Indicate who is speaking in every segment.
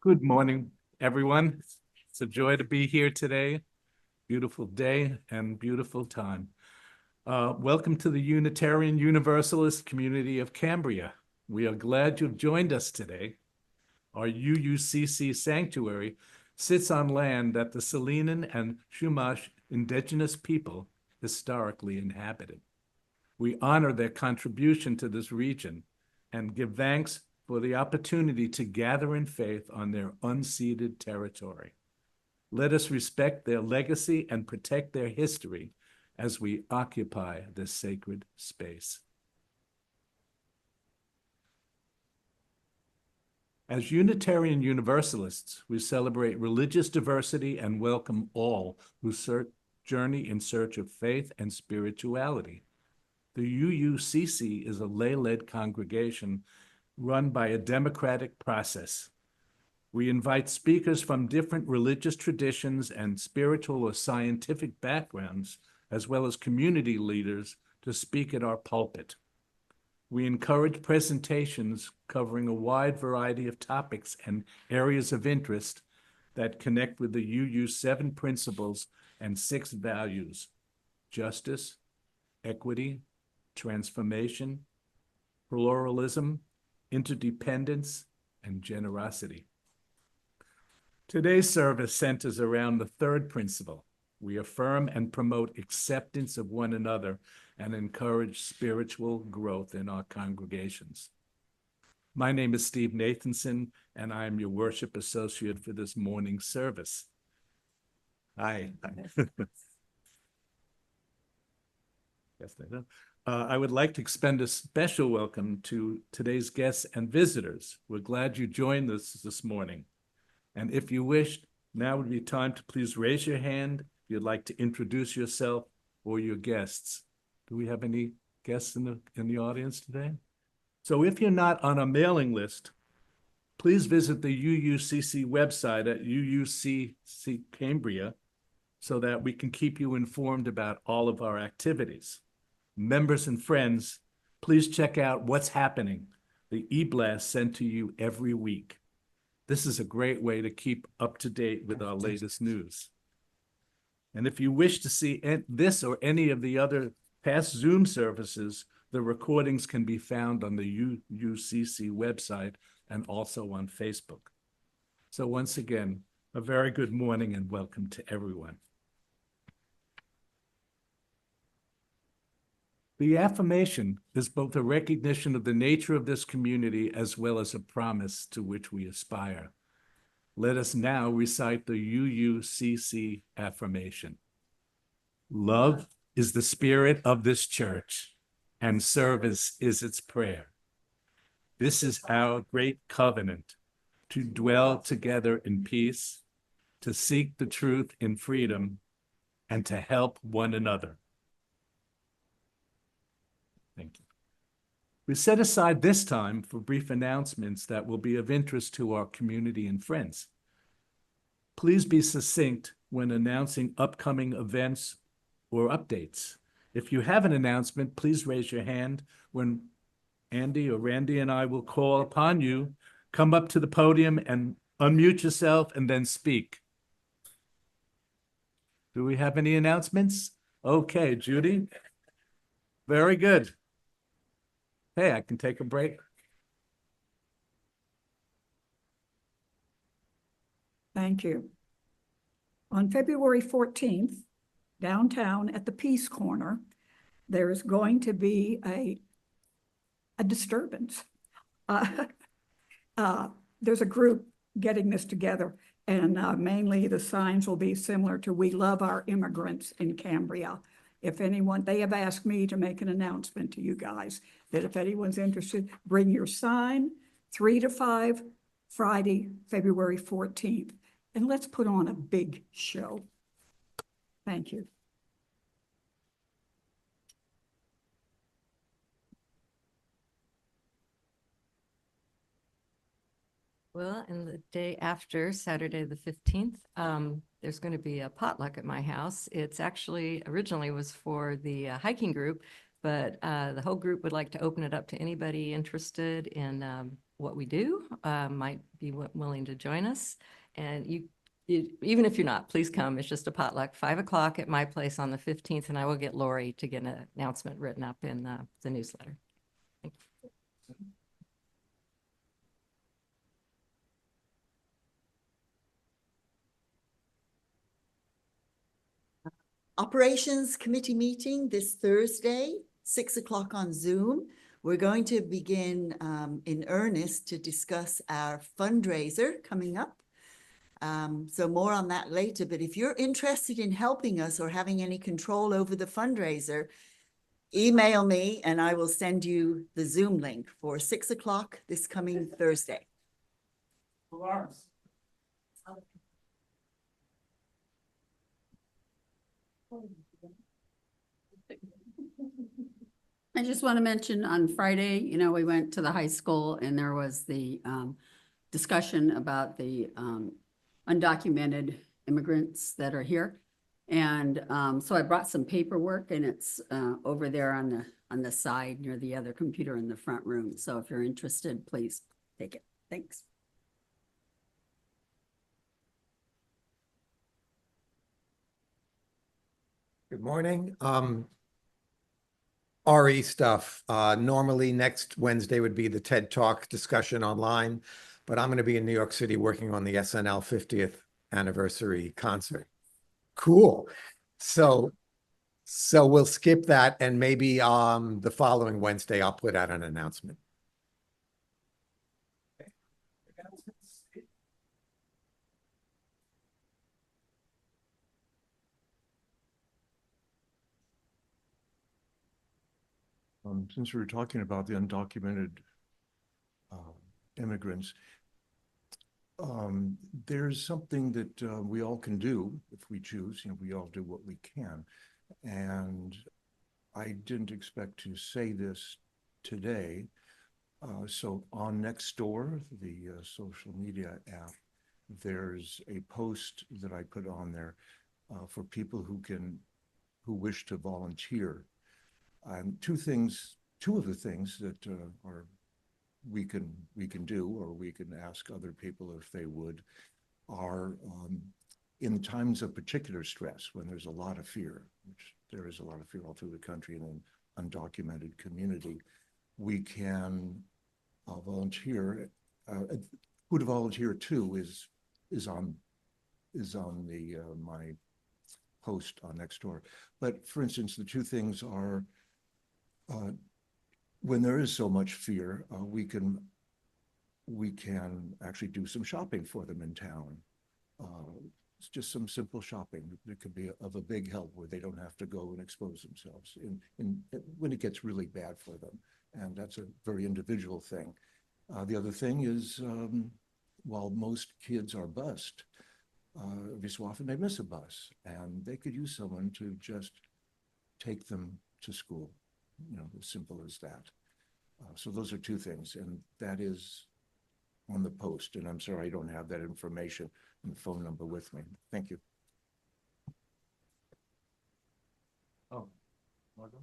Speaker 1: Good morning, everyone. It's a joy to be here today. Beautiful day and beautiful time. Welcome to the Unitarian Universalist community of Cambria. We are glad you've joined us today. Our UUCC sanctuary sits on land that the Salinan and Chumash indigenous people historically inhabited. We honor their contribution to this region and give thanks for the opportunity to gather in faith on their unceded territory. Let us respect their legacy and protect their history as we occupy this sacred space. As Unitarian Universalists, we celebrate religious diversity and welcome all who journey in search of faith and spirituality. The UUCC is a lay-led congregation run by a democratic process. We invite speakers from different religious traditions and spiritual or scientific backgrounds, as well as community leaders, to speak at our pulpit. We encourage presentations covering a wide variety of topics and areas of interest that connect with the UU's 7 principles and 6 values: justice, equity, transformation, pluralism, interdependence, and generosity. Today's service centers around the 3rd principle. We affirm and promote acceptance of one another and encourage spiritual growth in our congregations. My name is Steve Nathanson, and I am your worship associate for this morning's service. Hi. Yes, I know. I would like to extend a special welcome to today's guests and visitors. We're glad you joined us this morning. And if you wish, now would be time to please raise your hand if you'd like to introduce yourself or your guests. Do we have any guests in the audience today? So if you're not on a mailing list, please visit the UUCC website at UUCC Cambria so that we can keep you informed about all of our activities. Members and friends, please check out what's happening, the e-blast sent to you every week. This is a great way to keep up to date with our latest news. And if you wish to see this or any of the other past Zoom services, the recordings can be found on the UUCC website and also on Facebook. So once again, a very good morning and welcome to everyone. The affirmation is both a recognition of the nature of this community as well as a promise to which we aspire. Let us now recite the UUCC affirmation. Love is the spirit of this church, and service is its prayer. This is our great covenant, to dwell together in peace, to seek the truth in freedom, and to help one another. Thank you. We set aside this time for brief announcements that will be of interest to our community and friends. Please be succinct when announcing upcoming events or updates. If you have an announcement, please raise your hand when Andy or Randy and I will call upon you. Come up to the podium and unmute yourself and then speak. Do we have any announcements? Okay, Judy. Very good. Hey, I can take a break.
Speaker 2: Thank you. On February 14th, downtown at the Peace Corner, there is going to be a disturbance. There's a group getting this together, and mainly the signs will be similar to "We love our immigrants in Cambria." If anyone, they have asked me to make an announcement to you guys that if anyone's interested, bring your sign 3 to 5, Friday, February 14th. And let's put on a big show. Thank you.
Speaker 3: Well, and the day after, Saturday the 15th, there's going to be a potluck at my house. It's actually originally was for the hiking group, but the whole group would like to open it up to anybody interested in what we do, might be willing to join us. And even if you're not, please come. It's just a potluck, 5 o'clock at my place on the 15th, and I will get Lori to get an announcement written up in the newsletter. Thank you.
Speaker 4: Operations Committee meeting this Thursday, 6 o'clock on Zoom. We're going to begin in earnest to discuss our fundraiser coming up. So more on that later, but if you're interested in helping us or having any control over the fundraiser, email me and I will send you the Zoom link for 6 o'clock this coming Thursday.
Speaker 1: Alarms.
Speaker 5: I just want to mention on Friday, we went to the high school and there was the discussion about the undocumented immigrants that are here. And so I brought some paperwork and it's over there on the side near the other computer in the front room. So if you're interested, please take it. Thanks.
Speaker 6: Good morning. RE stuff. Normally next Wednesday would be the TED Talk discussion online, but I'm going to be in New York City working on the SNL 50th anniversary concert. Cool. So we'll skip that and maybe the following Wednesday I'll put out an announcement.
Speaker 7: Since we were talking about the undocumented immigrants, there's something that we all can do if we choose. We all do what we can. And I didn't expect to say this today. So on Nextdoor, the social media app, there's a post that I put on there for people who wish to volunteer. Two of the things that we can do, or we can ask other people if they would, are in times of particular stress, when there's a lot of fear, which there is a lot of fear all through the country and an undocumented community, we can volunteer. Who to volunteer to is on the my post on Nextdoor. But for instance, the two things are, when there is so much fear, we can actually do some shopping for them in town. It's just some simple shopping that could be of a big help, where they don't have to go and expose themselves when it gets really bad for them. And that's a very individual thing. The other thing is, while most kids are bused, every so often they miss a bus, and they could use someone to just take them to school. As simple as that. So those are two things, and that is on the post. And I'm sorry I don't have that information and the phone number with me. Thank you.
Speaker 1: Oh, Margot?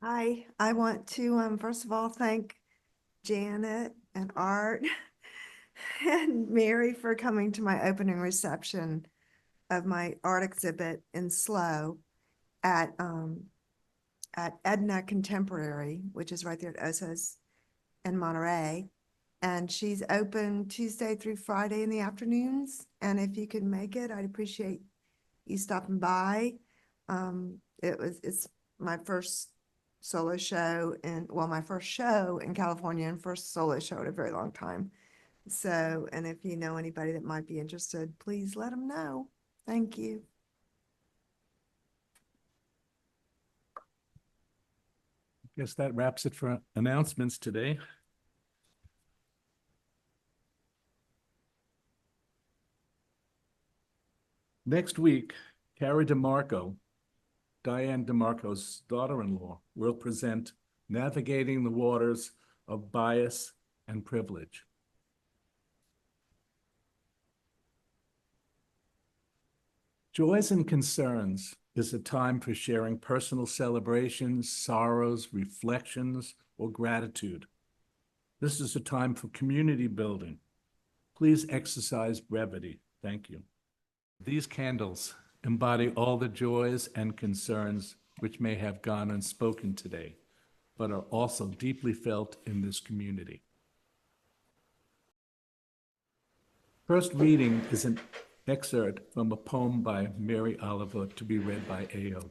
Speaker 8: Hi, I want to first of all thank Janet and Art and Mary for coming to my opening reception of my art exhibit in SLO at Edna Contemporary, which is right there at Osso's in Monterey. And she's open Tuesday through Friday in the afternoons. And if you can make it, I'd appreciate you stopping by. It's my first solo show my first show in California and first solo show in a very long time. So, and if you know anybody that might be interested, please let them know. Thank you.
Speaker 1: Guess that wraps it for announcements today. Next week, Carrie DeMarco, Diane DeMarco's daughter-in-law, will present Navigating the Waters of Bias and Privilege. Joys and concerns is a time for sharing personal celebrations, sorrows, reflections, or gratitude. This is a time for community building. Please exercise brevity. Thank you. These candles embody all the joys and concerns which may have gone unspoken today, but are also deeply felt in this community. First reading is an excerpt from a poem by Mary Oliver to be read by Aodh.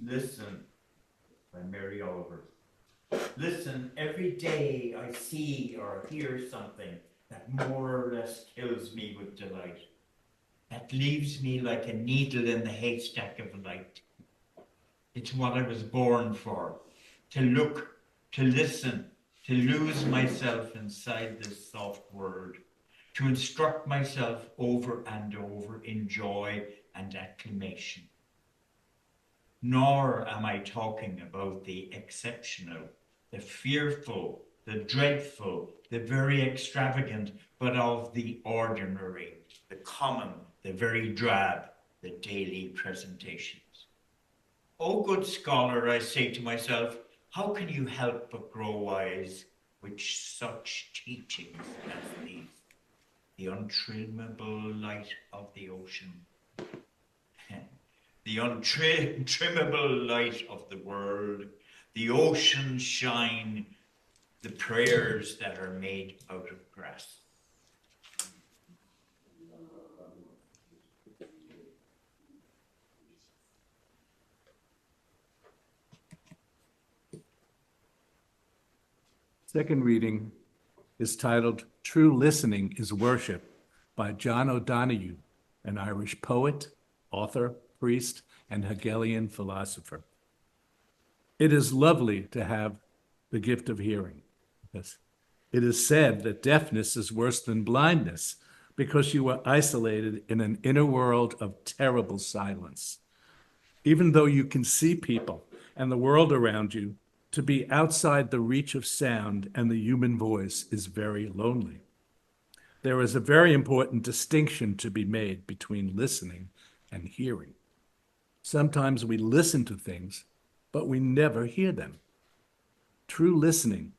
Speaker 9: Listen, by Mary Oliver. Listen, every day I see or hear something that more or less kills me with delight. That leaves me like a needle in the haystack of light. It's what I was born for, to look, to listen, to lose myself inside this soft word, to instruct myself over and over in joy and acclamation. Nor am I talking about the exceptional, the fearful, the dreadful, the very extravagant, but of the ordinary, the common, the very drab, the daily presentations. O good scholar, I say to myself, how can you help but grow wise with such teachings as these? The untrimmable light of the ocean, the untrimmable light of the world, the ocean shine, the prayers that are made out of grass.
Speaker 1: Second reading is titled True Listening is Worship by John O'Donoghue, an Irish poet, author, priest, and Hegelian philosopher. It is lovely to have the gift of hearing. Yes. It is said that deafness is worse than blindness because you are isolated in an inner world of terrible silence. Even though you can see people and the world around you, to be outside the reach of sound and the human voice is very lonely. There is a very important distinction to be made between listening and hearing. Sometimes we listen to things, but we never hear them. True listening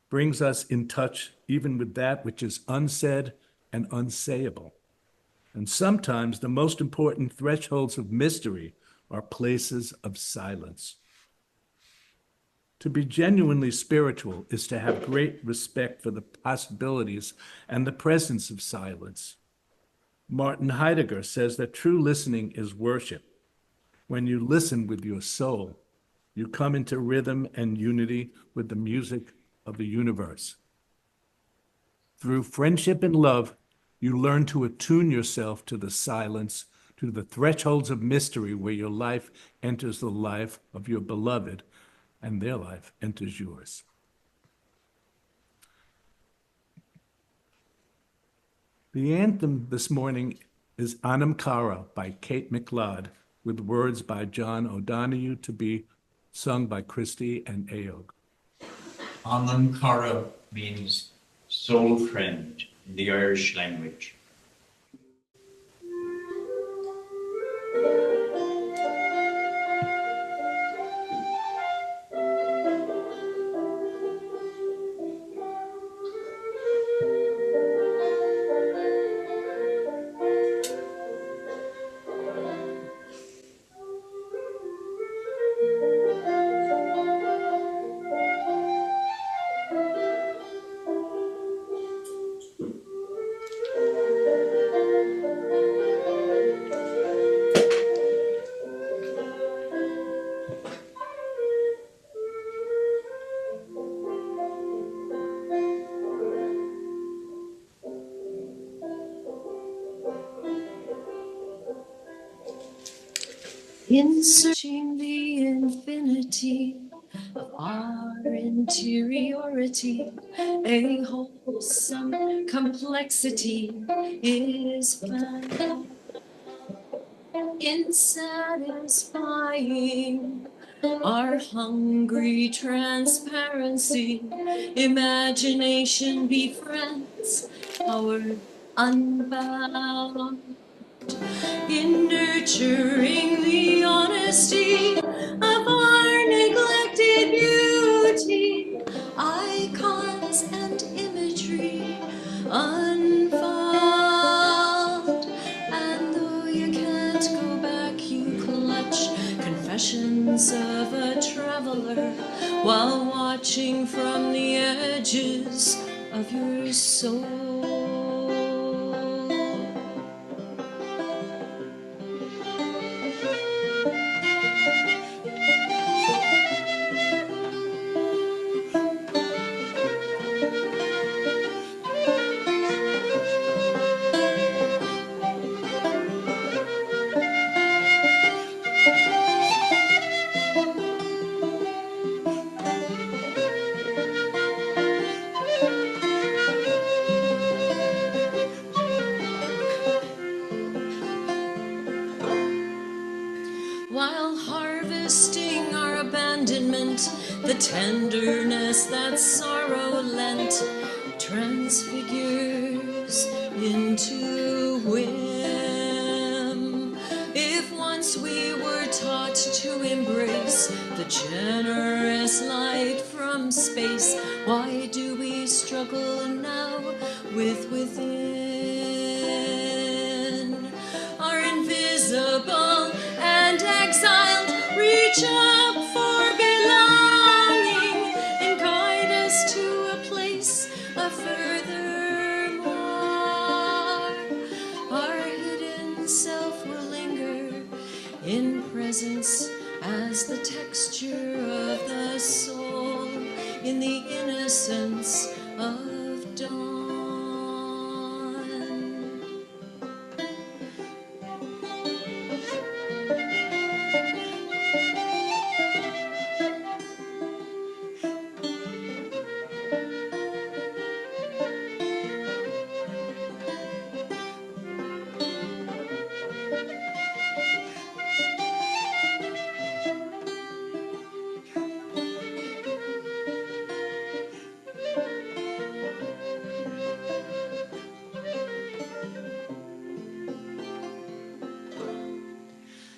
Speaker 1: brings us in touch even with that which is unsaid and unsayable. And sometimes the most important thresholds of mystery are places of silence. To be genuinely spiritual is to have great respect for the possibilities and the presence of silence. Martin Heidegger says that true listening is worship. When you listen with your soul, you come into rhythm and unity with the music of the universe. Through friendship and love, you learn to attune yourself to the silence, to the thresholds of mystery where your life enters the life of your beloved and their life enters yours. The anthem this morning is Anam Cara by Kate McLeod, with words by John O'Donoghue to be sung by Christy and Aodh.
Speaker 9: Anam Cara means soul friend in the Irish language.
Speaker 10: In searching the infinity of our interiority, a wholesome complexity is found in satisfying our hungry transparency, imagination befriends our unbound. In nurturing the honesty of our neglected beauty, icons and imagery unfold. And though you can't go back, you clutch confessions of a traveler while watching from the edges of your soul. While harvesting our abandonment, the tenderness that sorrow lent transfigures into whim. If once we were taught to embrace the generous light from space, why do we struggle now with within? Our invisible and exiled reach up for belonging and guide us to a place of furthermore. Our hidden self will linger in presence as the texture of the soul in the innocence of dawn.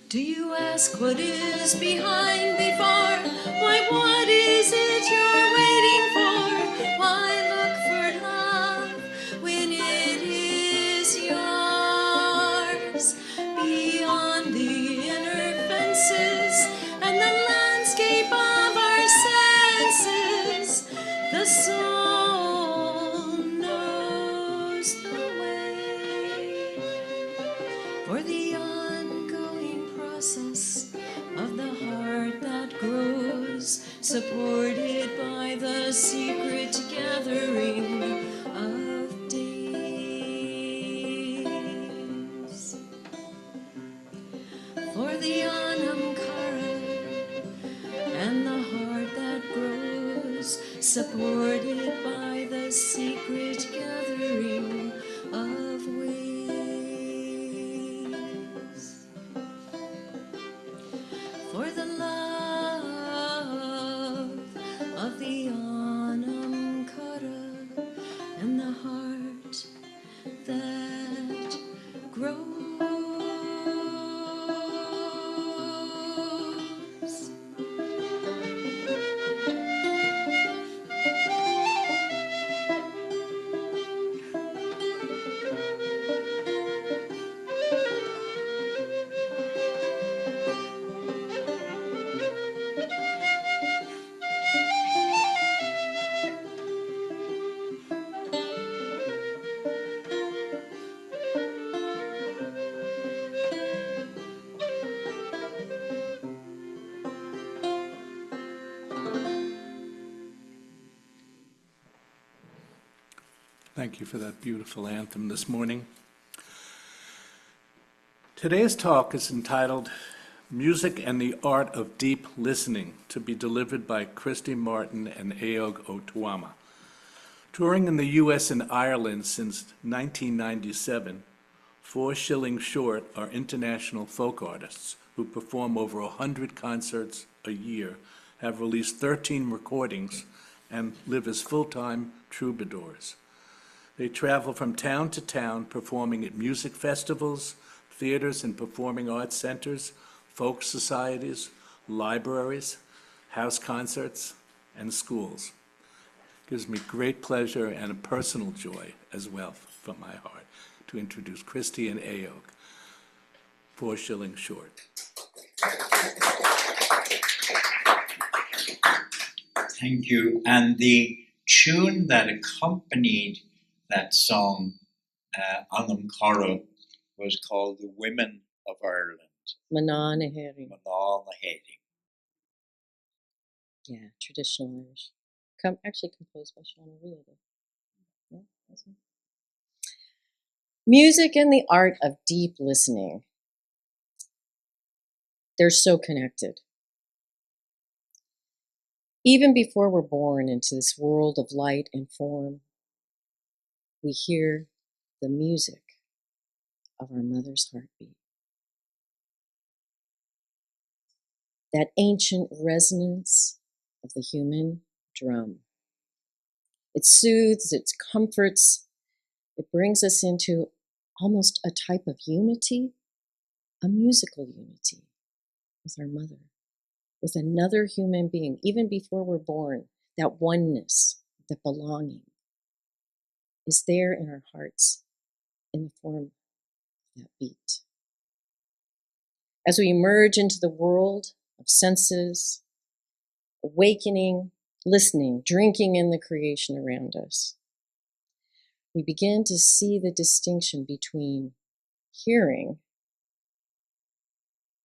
Speaker 10: Do you ask what is behind before? Why, what is it you're waiting for? Why look for love when it is yours? Beyond the inner fences and the landscape of our senses, the soul knows the way. For the process of the heart that grows, supported by the secret gathering of days. For the anamkara and the heart that grows, supported by the secret gathering of ways. For the love of the anamkara and the heart that grows.
Speaker 1: Thank you for that beautiful anthem this morning. Today's talk is entitled Music and the Art of Deep Listening, to be delivered by Christy Martin and Aodh Tuama. Touring in the U.S. and Ireland since 1997, 4 Shillings Short are international folk artists who perform over 100 concerts a year, have released 13 recordings, and live as full-time troubadours. They travel from town to town, performing at music festivals, theaters and performing arts centers, folk societies, libraries, house concerts, and schools. Gives me great pleasure and a personal joy as well from my heart to introduce Christy and Aodh, 4 shillings short.
Speaker 9: Thank you. And the tune that accompanied that song, Anam Cara, was called The Women of Ireland.
Speaker 11: Maná na Héirí.
Speaker 9: Maná na Héirí.
Speaker 11: Yeah, traditional Irish. Actually composed by Sean O'Reilly. Yeah, that's it. Music and the art of deep listening. They're so connected. Even before we're born into this world of light and form, we hear the music of our mother's heartbeat. That ancient resonance of the human drum. It soothes, it comforts, it brings us into almost a type of unity, a musical unity with our mother, with another human being, even before we're born. That oneness, that belonging is there in our hearts in the form of that beat. As we emerge into the world of senses, awakening, listening, drinking in the creation around us, we begin to see the distinction between hearing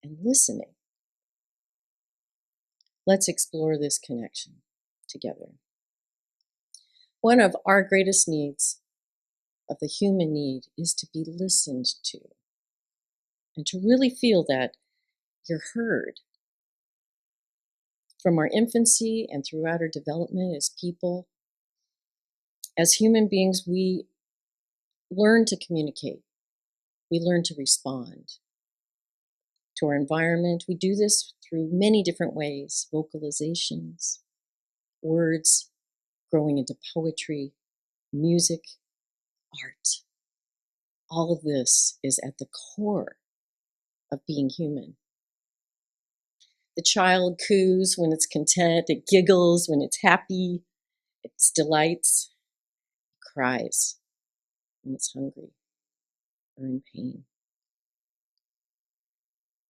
Speaker 11: and listening. Let's explore this connection together. One of our greatest needs, of the human need, is to be listened to and to really feel that you're heard. From our infancy and throughout our development as people, as human beings, we learn to communicate. We learn to respond to our environment. We do this through many different ways: vocalizations, words, growing into poetry, music, art. All of this is at the core of being human. The child coos when it's content, it giggles when it's happy, it delights, it cries when it's hungry or in pain.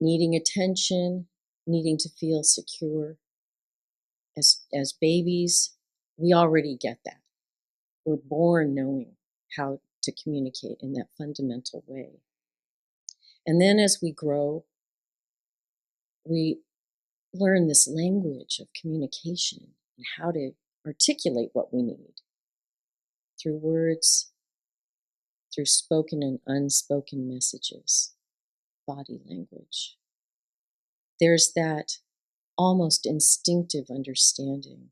Speaker 11: Needing attention, needing to feel secure. As babies, we already get that. We're born knowing how to communicate in that fundamental way. And then as we grow, we learn this language of communication and how to articulate what we need through words, through spoken and unspoken messages, body language. There's that almost instinctive understanding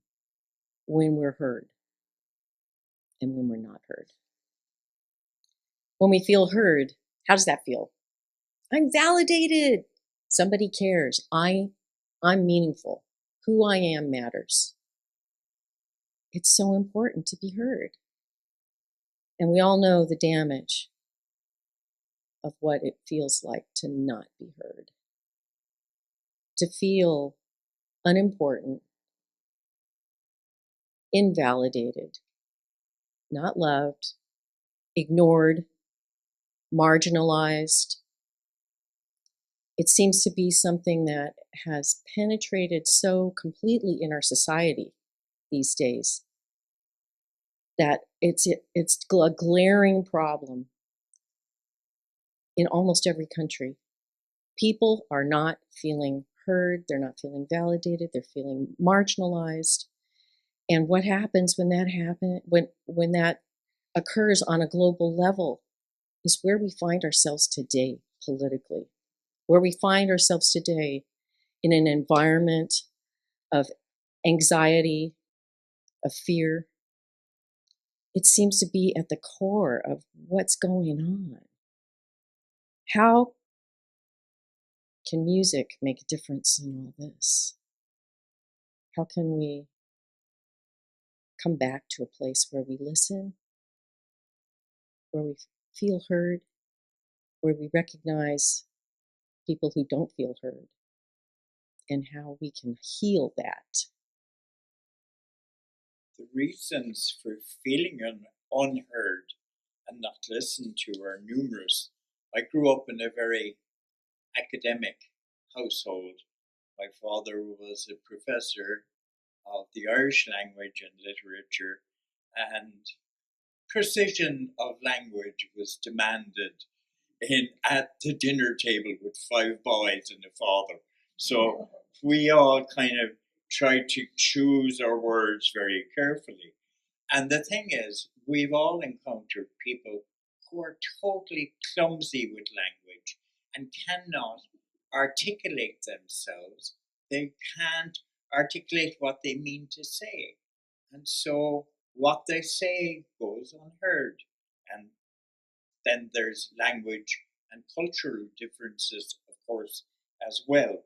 Speaker 11: when we're heard and when we're not heard. When we feel heard, how does that feel? I'm validated. Somebody cares. I'm meaningful. Who I am matters. It's so important to be heard. And we all know the damage of what it feels like to not be heard. To feel unimportant, invalidated, not loved, ignored, marginalized. It seems to be something that has penetrated so completely in our society these days that it's a glaring problem in almost every country. People are not feeling heard, they're not feeling validated, they're feeling marginalized. And what happens when that happens, when that occurs on a global level, is where we find ourselves today politically, where we find ourselves today in an environment of anxiety, of fear. It seems to be at the core of what's going on. How can music make a difference in all this? How can we come back to a place where we listen, where we feel heard, where we recognize people who don't feel heard, and how we can heal that?
Speaker 9: The reasons for feeling unheard and not listened to are numerous. I grew up in a very academic household. My father was a professor of the Irish language and literature, and precision of language was demanded at the dinner table with 5 boys and a father. So we all kind of tried to choose our words very carefully. And the thing is, we've all encountered people who are totally clumsy with language and cannot articulate themselves. They can't articulate what they mean to say. And so what they say goes unheard. And then there's language and cultural differences, of course, as well.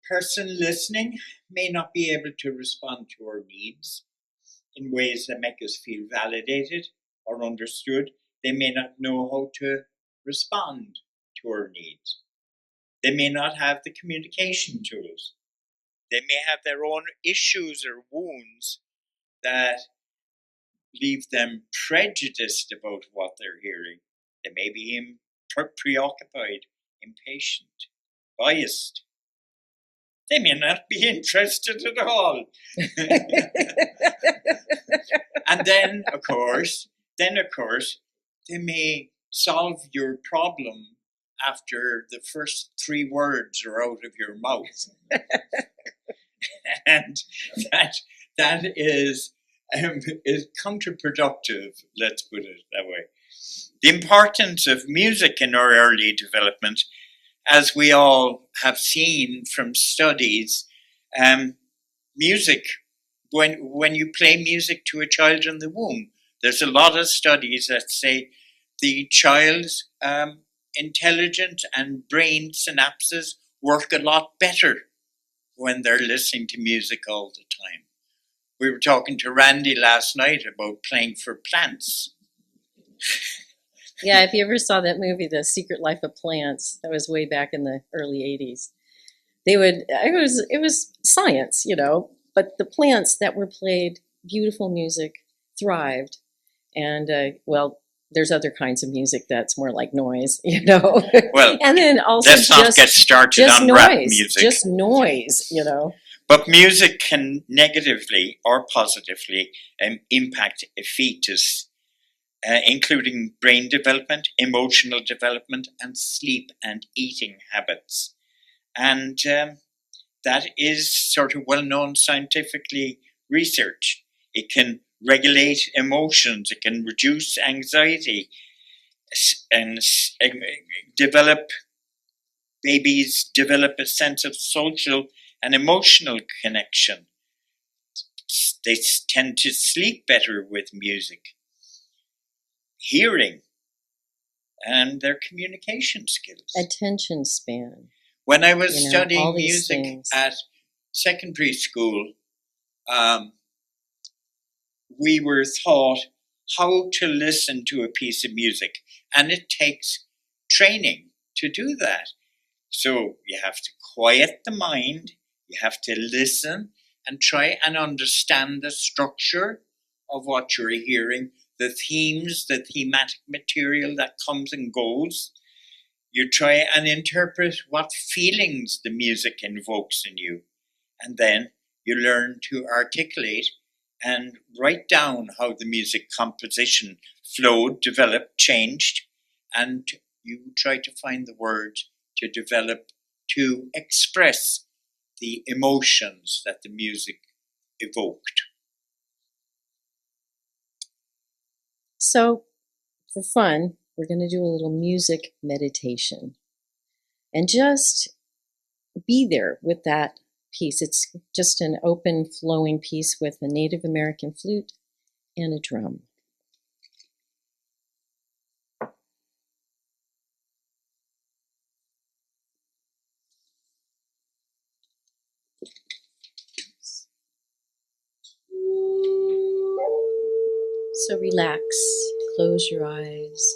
Speaker 9: Person listening may not be able to respond to our needs in ways that make us feel validated or understood. They may not know how to respond to our needs. They may not have the communication tools. They may have their own issues or wounds that leave them prejudiced about what they're hearing. They may be preoccupied, impatient, biased. They may not be interested at all. And then, of course, they may solve your problem after the first 3 words are out of your mouth. And that is counterproductive, let's put it that way. The importance of music in our early development, as we all have seen from studies, music, when you play music to a child in the womb, there's a lot of studies that say the child's intelligence and brain synapses work a lot better when they're listening to music all the time. We were talking to Randy last night about playing for plants.
Speaker 11: Yeah, if you ever saw that movie, The Secret Life of Plants, that was way back in the early 80s. It was science, but the plants that were played beautiful music thrived. And, there's other kinds of music that's more like noise,
Speaker 9: Well,
Speaker 11: and then also
Speaker 9: let's not get started on rap music.
Speaker 11: Just noise,
Speaker 9: But music can negatively or positively impact a fetus, including brain development, emotional development, and sleep and eating habits. And that is sort of well-known scientifically researched. It can regulate emotions, it can reduce anxiety, and babies develop a sense of social and emotional connection. They tend to sleep better with music. Hearing and their communication skills.
Speaker 11: Attention span.
Speaker 9: When I was
Speaker 11: all
Speaker 9: studying
Speaker 11: these
Speaker 9: music
Speaker 11: things.
Speaker 9: at secondary school, we were taught how to listen to a piece of music, and it takes training to do that. So you have to quiet the mind, you have to listen and try and understand the structure of what you're hearing, the themes, the thematic material that comes and goes. You try and interpret what feelings the music invokes in you. And then you learn to articulate and write down how the music composition flowed, developed, changed, and you try to find the words to develop, to express the emotions that the music evoked.
Speaker 11: So, for fun, we're going to do a little music meditation. And just be there with that piece. It's just an open, flowing piece with a Native American flute and a drum. So relax, close your eyes.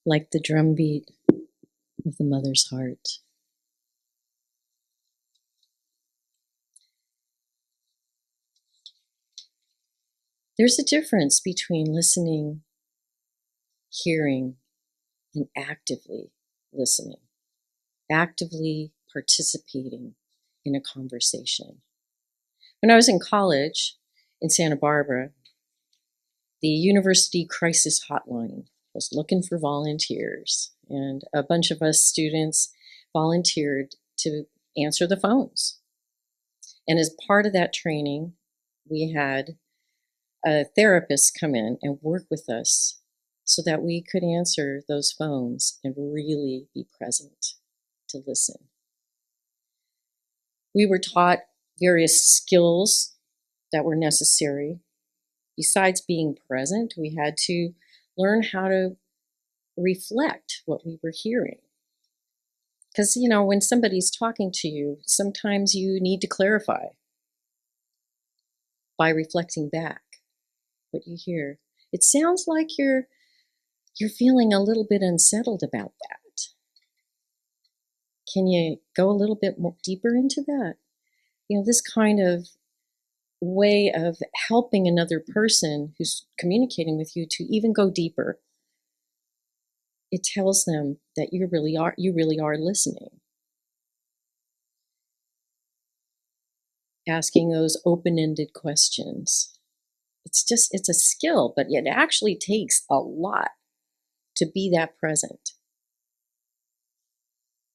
Speaker 11: Like the drumbeat of the mother's heart. There's a difference between listening, hearing, and actively listening, actively participating in a conversation. When I was in college in Santa Barbara, the University Crisis Hotline was looking for volunteers, and a bunch of us students volunteered to answer the phones. And as part of that training, we had a therapist come in and work with us so that we could answer those phones and really be present to listen. We were taught various skills that were necessary. Besides being present, we had to learn how to reflect what we were hearing. Because, you know, when somebody's talking to you, sometimes you need to clarify by reflecting back what you hear. It sounds like you're feeling a little bit unsettled about that. Can you go a little bit more deeper into that? You know, this kind of way of helping another person who's communicating with you to even go deeper. It tells them that you really are listening. Asking those open-ended questions. It's a skill, but it actually takes a lot to be that present.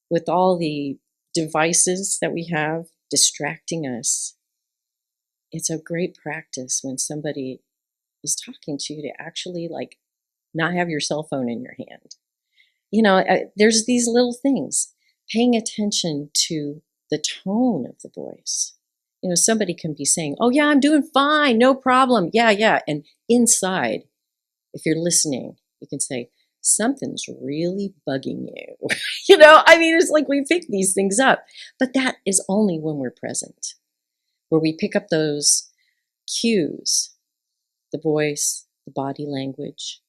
Speaker 11: With all the devices that we have distracting us, it's a great practice when somebody is talking to you to actually like not have your cell phone in your hand. You know, there's these little things, paying attention to the tone of the voice. You know, somebody can be saying, oh yeah, I'm doing fine, no problem. Yeah. And inside, if you're listening, you can say, something's really bugging you. You know, I mean, it's like we pick these things up, but that is only when we're present, where we pick up those cues, the voice, the body language,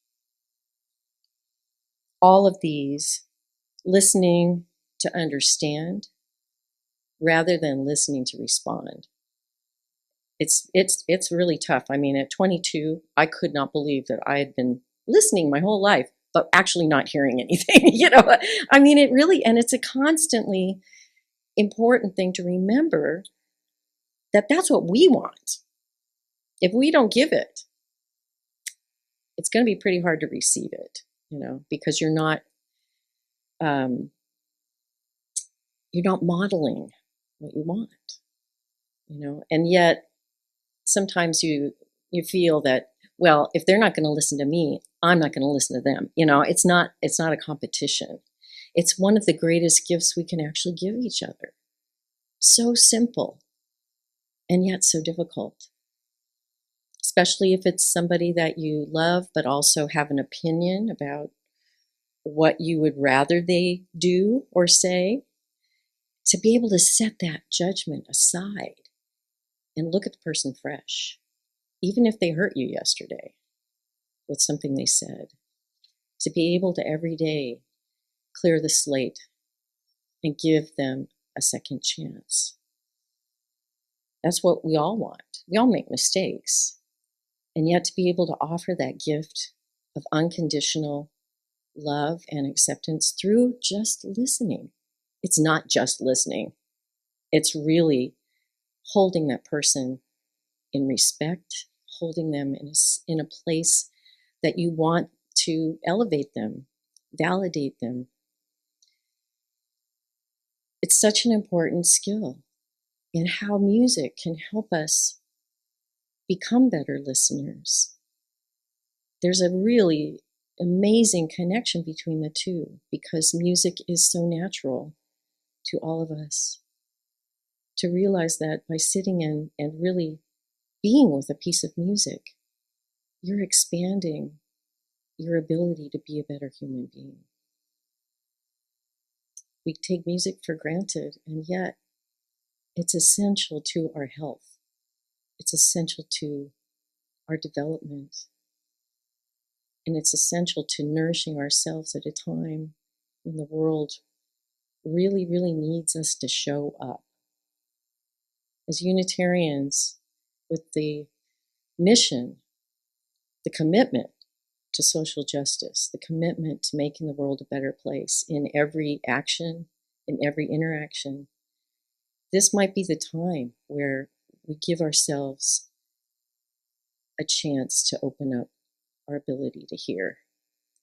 Speaker 11: all of these, listening to understand rather than listening to respond. It's really tough. I mean, at 22, I could not believe that I had been listening my whole life, but actually not hearing anything. You know, I mean, it really, and it's a constantly important thing to remember that that's what we want. If we don't give it, it's going to be pretty hard to receive it, you know, because you're not modeling what you want, you know, and yet sometimes you feel that, well, if they're not going to listen to me, I'm not going to listen to them. You know, it's not a competition. It's one of the greatest gifts we can actually give each other. So simple and yet so difficult, especially if it's somebody that you love, but also have an opinion about what you would rather they do or say, to be able to set that judgment aside and look at the person fresh, even if they hurt you yesterday with something they said, to be able to every day clear the slate and give them a second chance. That's what we all want. We all make mistakes. And yet to be able to offer that gift of unconditional love and acceptance through just listening. It's not just listening. It's really holding that person in respect, holding them in a place that you want to elevate them, validate them. It's such an important skill in how music can help us become better listeners. There's a really amazing connection between the two because music is so natural to all of us. To realize that by sitting in and really being with a piece of music, you're expanding your ability to be a better human being. We take music for granted, and yet it's essential to our health. It's essential to our development. And it's essential to nourishing ourselves at a time when the world really, really needs us to show up. As Unitarians, with the mission, the commitment to social justice, the commitment to making the world a better place in every action, in every interaction, this might be the time where we give ourselves a chance to open up our ability to hear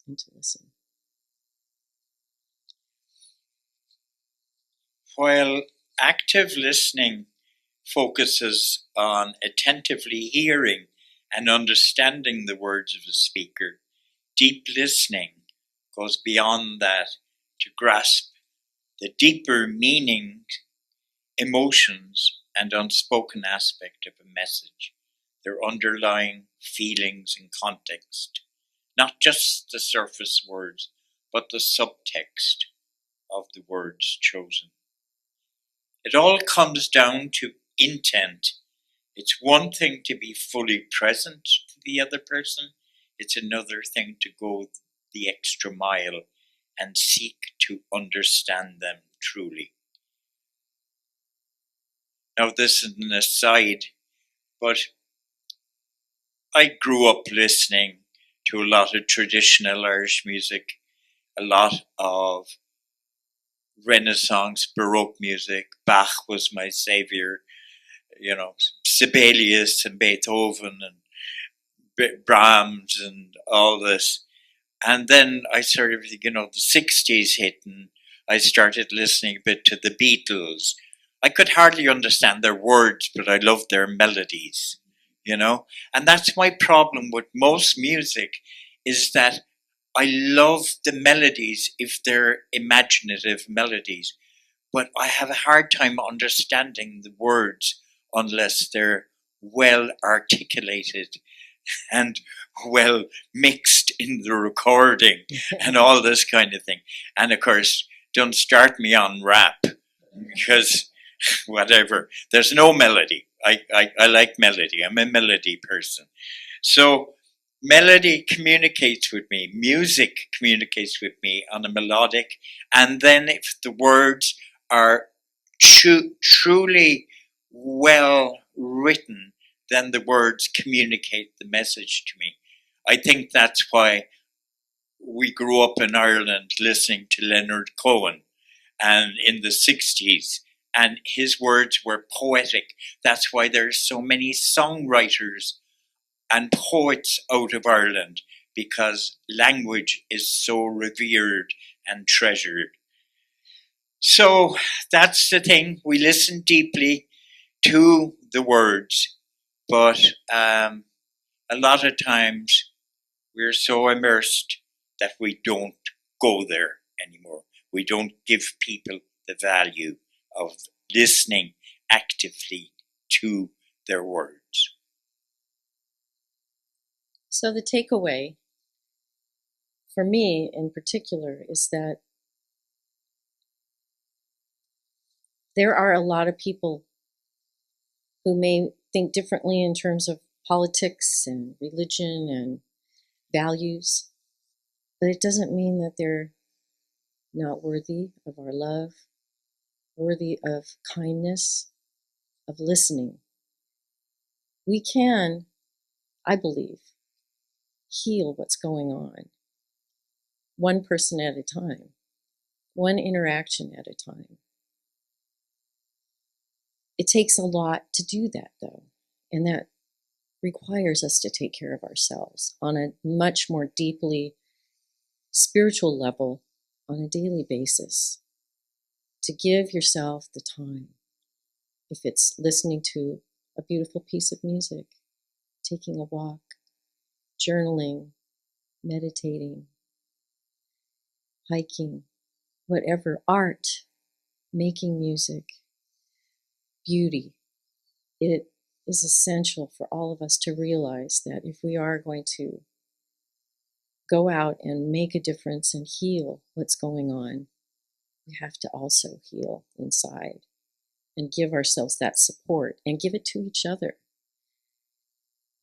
Speaker 11: and to listen.
Speaker 9: While active listening focuses on attentively hearing and understanding the words of the speaker, deep listening goes beyond that to grasp the deeper meaning, emotions, and unspoken aspect of a message, their underlying feelings and context, not just the surface words, but the subtext of the words chosen. It all comes down to intent. It's one thing to be fully present to the other person. It's another thing to go the extra mile and seek to understand them truly. Now, this is an aside, but I grew up listening to a lot of traditional Irish music, a lot of Renaissance Baroque music. Bach was my savior, Sibelius and Beethoven and Brahms and all this. And then I started, the 60s hit and I started listening a bit to the Beatles. I could hardly understand their words, but I loved their melodies, And that's my problem with most music, is that I love the melodies if they're imaginative melodies, but I have a hard time understanding the words unless they're well articulated and well mixed in the recording and all this kind of thing. And of course, don't start me on rap because whatever, there's no melody. I like melody. I'm a melody person. So melody communicates with me. Music communicates with me on a melodic. And then if the words are truly well written, then the words communicate the message to me. I think that's why we grew up in Ireland listening to Leonard Cohen and in the 60s, and his words were poetic. That's why there's so many songwriters and poets out of Ireland, because language is so revered and treasured. So that's the thing. We listen deeply to the words, but a lot of times we're so immersed that we don't go there anymore. We don't give people the value of listening actively to their words.
Speaker 11: So the takeaway for me in particular is that there are a lot of people who may think differently in terms of politics and religion and values, but it doesn't mean that they're not worthy of our love, worthy of kindness, of listening. We can, I believe, heal what's going on, one person at a time, one interaction at a time. It takes a lot to do that, though, and that requires us to take care of ourselves on a much more deeply spiritual level on a daily basis. To give yourself the time. If it's listening to a beautiful piece of music, taking a walk, journaling, meditating, hiking, whatever, art, making music, beauty. It is essential for all of us to realize that if we are going to go out and make a difference and heal what's going on, we have to also heal inside and give ourselves that support and give it to each other.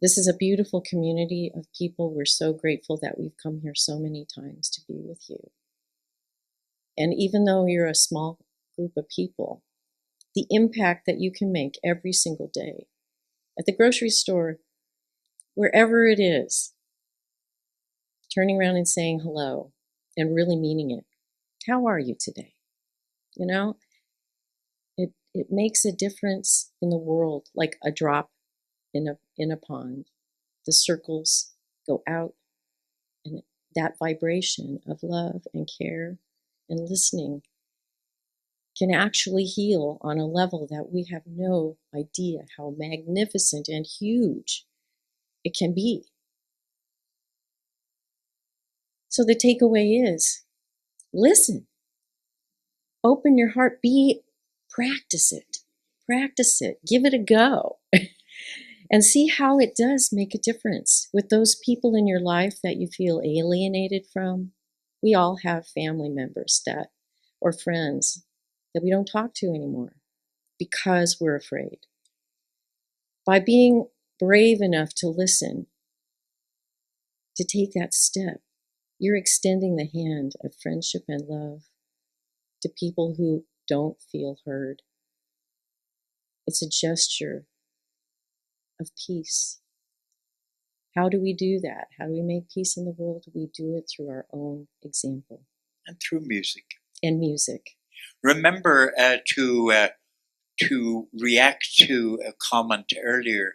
Speaker 11: This is a beautiful community of people. We're so grateful that we've come here so many times to be with you. And even though you're a small group of people, the impact that you can make every single day at the grocery store, wherever it is, turning around and saying hello and really meaning it. How are you today? You know, it makes a difference in the world, like a drop in a pond. The circles go out, and that vibration of love and care and listening can actually heal on a level that we have no idea how magnificent and huge it can be. So the takeaway is, listen, open your heart, practice it, give it a go. And see how it does make a difference with those people in your life that you feel alienated from. We all have family members or friends that we don't talk to anymore because we're afraid. By being brave enough to listen, to take that step, you're extending the hand of friendship and love to people who don't feel heard. It's a gesture of peace. How do we do that? How do we make peace in the world? We do it through our own example.
Speaker 9: And through music.
Speaker 11: And music.
Speaker 9: Remember to react to a comment earlier,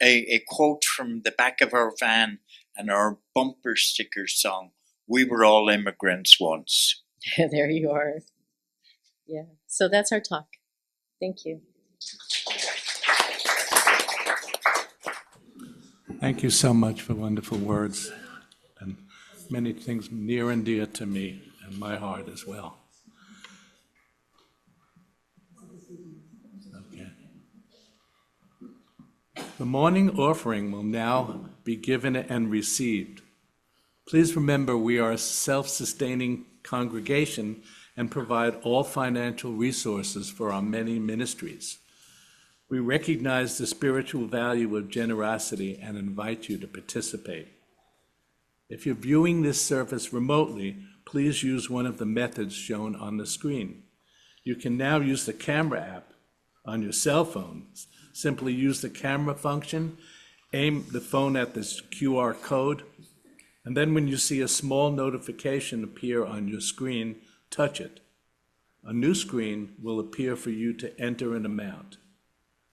Speaker 9: a quote from the back of our van and our bumper sticker song, "We were all immigrants once."
Speaker 11: There you are. Yeah. So that's our talk. Thank you.
Speaker 1: Thank you so much for wonderful words and many things near and dear to me and my heart as well. Okay. The morning offering will now be given and received. Please remember we are a self-sustaining congregation and provide all financial resources for our many ministries. We recognize the spiritual value of generosity and invite you to participate. If you're viewing this service remotely, please use one of the methods shown on the screen. You can now use the camera app on your cell phones. Simply use the camera function, aim the phone at this QR code, and then when you see a small notification appear on your screen, touch it. A new screen will appear for you to enter an amount.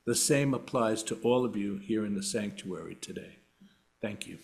Speaker 1: The same applies to all of you here in the sanctuary today. Thank you.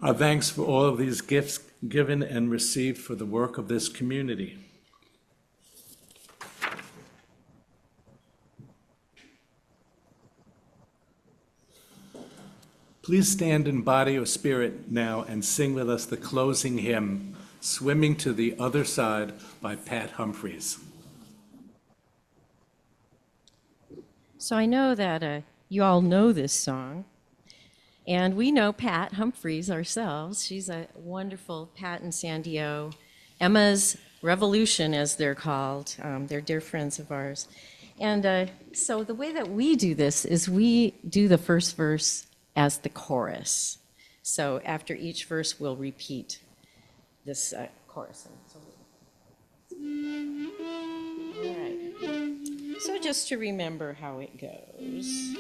Speaker 1: Our thanks for all of these gifts given and received for the work of this community. Please stand in body or spirit now and sing with us the closing hymn, Swimming to the Other Side by Pat Humphreys.
Speaker 11: So I know that you all know this song, and we know Pat Humphreys ourselves. She's a wonderful Pat and Sandy O. Emma's Revolution, as they're called. They're dear friends of ours. And so the way that we do this is we do the first verse as the chorus. So after each verse, we'll repeat this chorus. All right. So just to remember how it goes.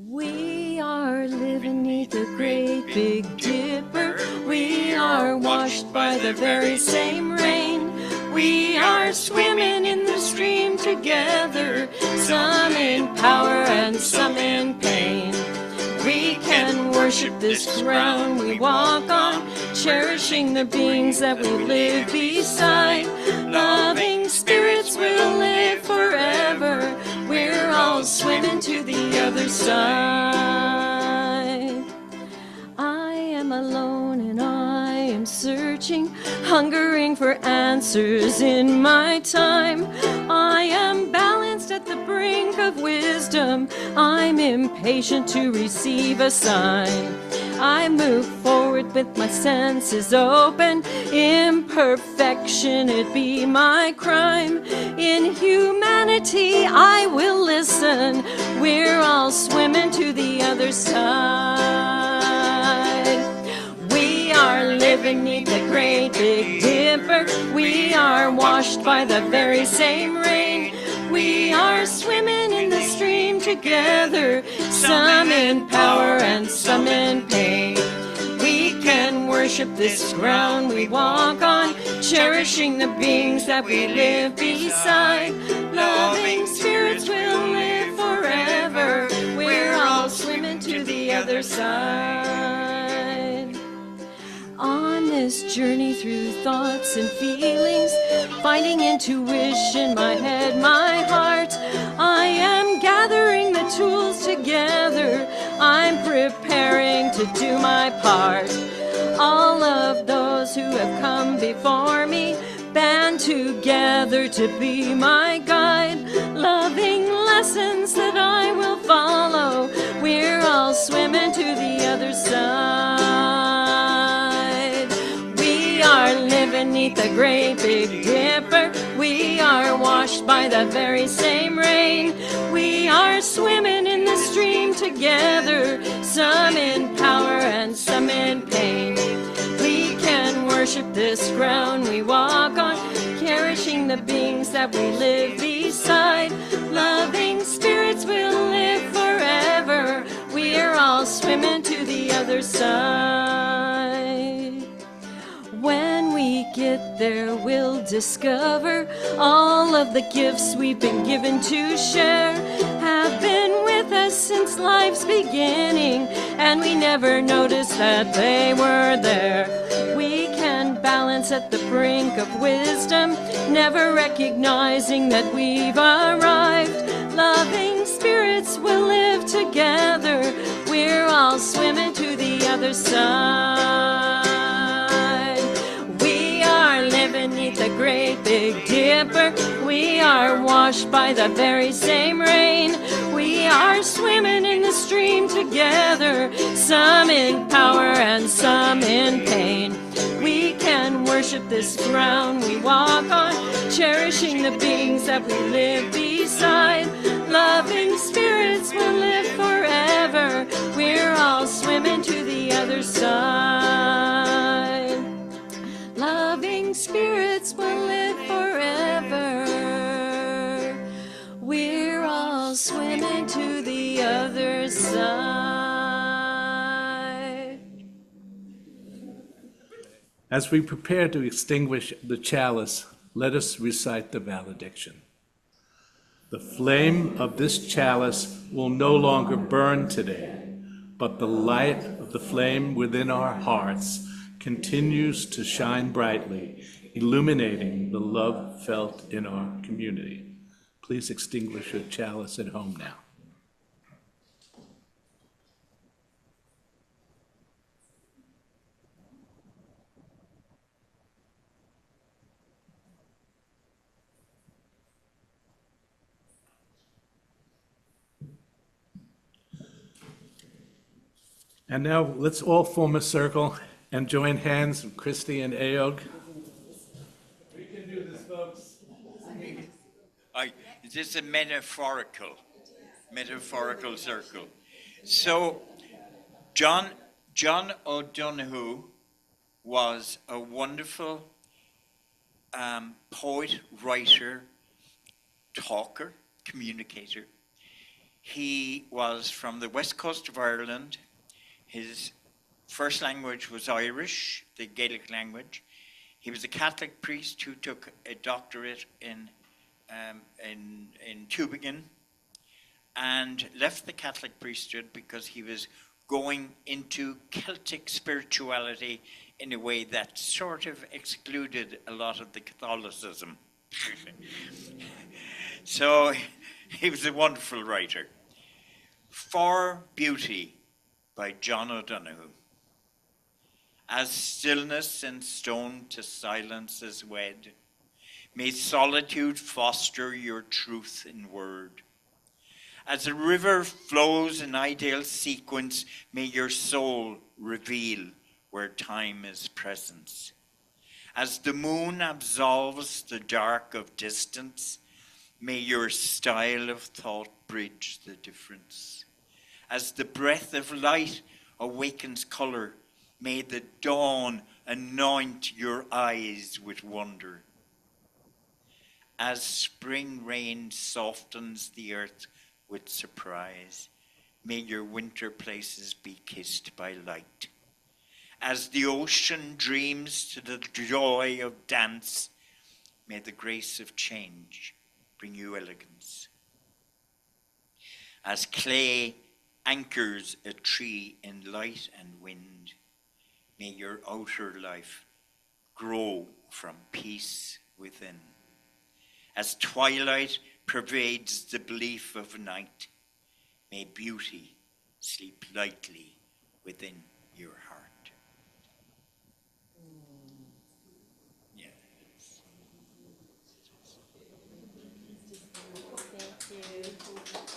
Speaker 11: We are living neath the great big dipper. We are washed by the very same rain. We are swimming in the stream together, some in power and some in pain. We can worship this ground we walk on, cherishing the beings that we live beside. Loving spirits will live forever. We're all swimming to the other side. I am alone and I am searching, hungering for answers in my time. I am balanced at the brink of wisdom. I'm impatient to receive a sign. I move forward with my senses open. Imperfection, it be my crime. In humanity, I will listen. We're all swimming to the other side. We are living neath the great big dipper. We are washed by the very same rain. We are swimming in the stream together, some in power and some in pain. We can worship this ground we walk on, cherishing the beings that we live beside. Loving spirits will live forever. We're all swimming to the other side. On this journey through thoughts and feelings, finding intuition, my head, my heart, I am gathering the tools together. I'm preparing to do my part. All of those who have come before me band together to be my guide. Loving lessons that I will follow. We're all swimming to the other side. We are living neath the great big dipper. We are washed by the very same rain. We are swimming in the stream together, some in power and some in pain. We can worship this ground we walk on, cherishing the beings that we live beside. Loving spirits will live forever. We're all swimming to the other side. When we get there, we'll discover all of the gifts we've been given to share have been with us since life's beginning, and we never noticed that they were there. We can balance at the brink of wisdom, never recognizing that we've arrived. Loving spirits will live together. We're all swimming to the other side. We are living neath the great big dipper. We are washed by the very same rain. We are swimming in the stream together, some in power and some in pain. We can worship this ground we walk on, cherishing the beings that we live beside. Loving
Speaker 10: will live forever. We're all swimming to the other side. Loving spirits will live forever. We're all swimming to the other side.
Speaker 1: As we prepare to extinguish the chalice, let us recite the valediction. The flame of this chalice will no longer burn today, but the light of the flame within our hearts continues to shine brightly, illuminating the love felt in our community. Please extinguish your chalice at home now. And now let's all form a circle and join hands with Christy and Aodh. We can do this, folks.
Speaker 9: This is a metaphorical circle. So, John O'Donoghue was a wonderful poet, writer, talker, communicator. He was from the west coast of Ireland. His first language was Irish, the Gaelic language. He was a Catholic priest who took a doctorate in Tübingen and left the Catholic priesthood because he was going into Celtic spirituality in a way that sort of excluded a lot of the Catholicism. So he was a wonderful writer. For Beauty by John O'Donoghue. As stillness and stone to silence is wed, may solitude foster your truth in word. As a river flows in ideal sequence, may your soul reveal where time is presence. As the moon absolves the dark of distance, may your style of thought bridge the difference. As the breath of light awakens color, may the dawn anoint your eyes with wonder. As spring rain softens the earth with surprise, may your winter places be kissed by light. As the ocean dreams to the joy of dance, may the grace of change bring you elegance. As clay anchors a tree in light and wind, may your outer life grow from peace within. As twilight pervades the belief of night, may beauty sleep lightly within your heart. Yes.
Speaker 10: Thank you.